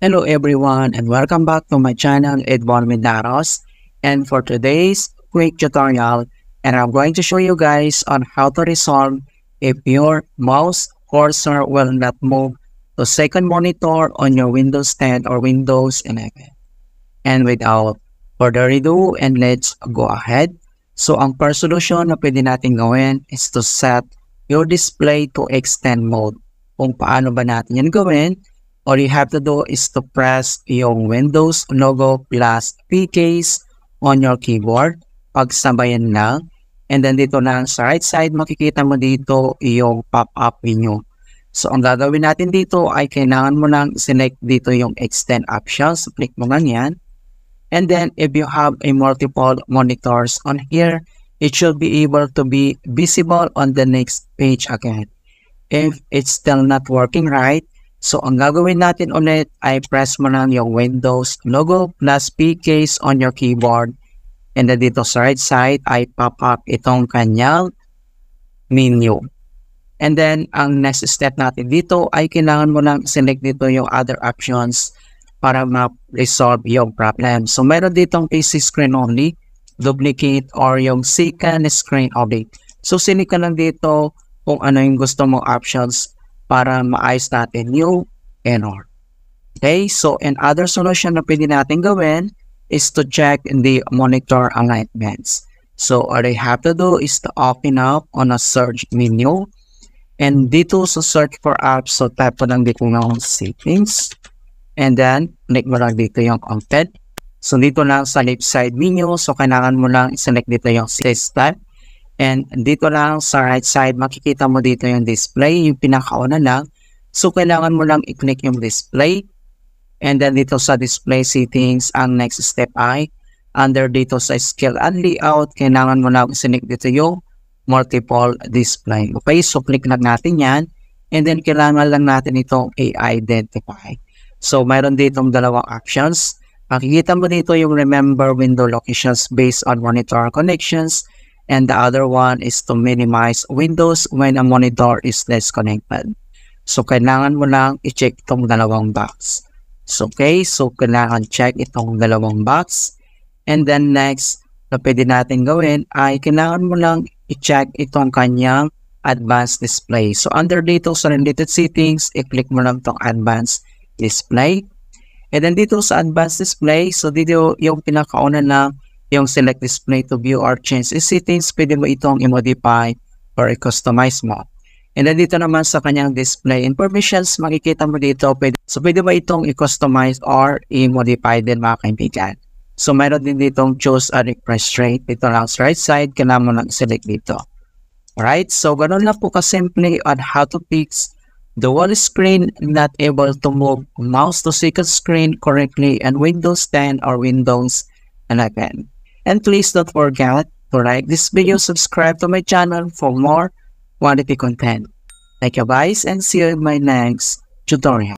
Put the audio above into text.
Hello everyone and welcome back to my channel Edmond Mendaros, and for today's quick tutorial, and I'm going to show you guys on how to resolve if your mouse cursor will not move to second monitor on your Windows 10 or Windows 11. And without further ado, and let's go ahead. So ang first solution na pwede natin gawin is to set your display to extend mode. Kung paano ba natin yan gawin? All you have to do is to press yung Windows logo plus P keys on your keyboard. Pagsabayan lang. And then dito lang sa right side, makikita mo dito yung pop-up menu. So ang gagawin natin dito ay kailangan mo lang select dito yung extend options. Click mo lang yan. And then if you have a multiple monitors on here, it should be able to be visible on the next page again. If it's still not working right, so ang gagawin natin ulit ay press mo lang yung Windows logo plus P keys on your keyboard. And then dito sa right side ay pop up itong kanyang menu. And then ang next step natin dito ay kailangan mo lang select dito yung other options para ma-resolve yung problem. So meron ditong AC screen only, duplicate, or yung second screen only. So select ka lang dito kung ano yung gusto mong options para maayos natin yung error. Okay, so another solution na pwede natin gawin is to check the monitor alignments. So all you have to do is to open up on a search menu. And dito sa search for apps, so type po lang dito ng settings. And then, click mo lang dito yung content. So dito lang sa left side menu, so kailangan mo lang select dito yung system. And dito lang sa right side, makikita mo dito yung display, yung pinakauna lang. So kailangan mo lang i-click yung display. And then dito sa display settings, ang next step ay, under dito sa skill and layout, kailangan mo lang select dito yung multiple display. Okay, so click lang natin yan. And then kailangan lang natin itong i-identify. So mayroon ditong dalawang options. Makikita mo dito yung remember window locations based on monitor connections. And the other one is to minimize windows when a monitor is disconnected. So kailangan mo lang i-check itong dalawang box. So okay, so kailangan check itong dalawang box. And then next na pwede natin gawin ay kailangan mo lang i-check itong kanyang advanced display. So under dito sa related settings, i-click mo lang itong advanced display. And then dito sa advanced display, so dito yung pinakauna na yung select display to view or change the settings, pwede mo itong i-modify or i-customize mo. And then dito naman sa kanyang display informations, makikita mo dito, pwede mo itong i-customize or i-modify din mga kaibigan. So mayroon din ditong choose a refresh rate. Dito lang sa right side, kailangan mo lang select dito. Alright, so ganoon lang po kasimple on how to fix the wall screen not able to move mouse to second screen correctly in Windows 10 or Windows 11. And please don't forget to like this video, subscribe to my channel for more quality content. Thank you guys, and see you in my next tutorial.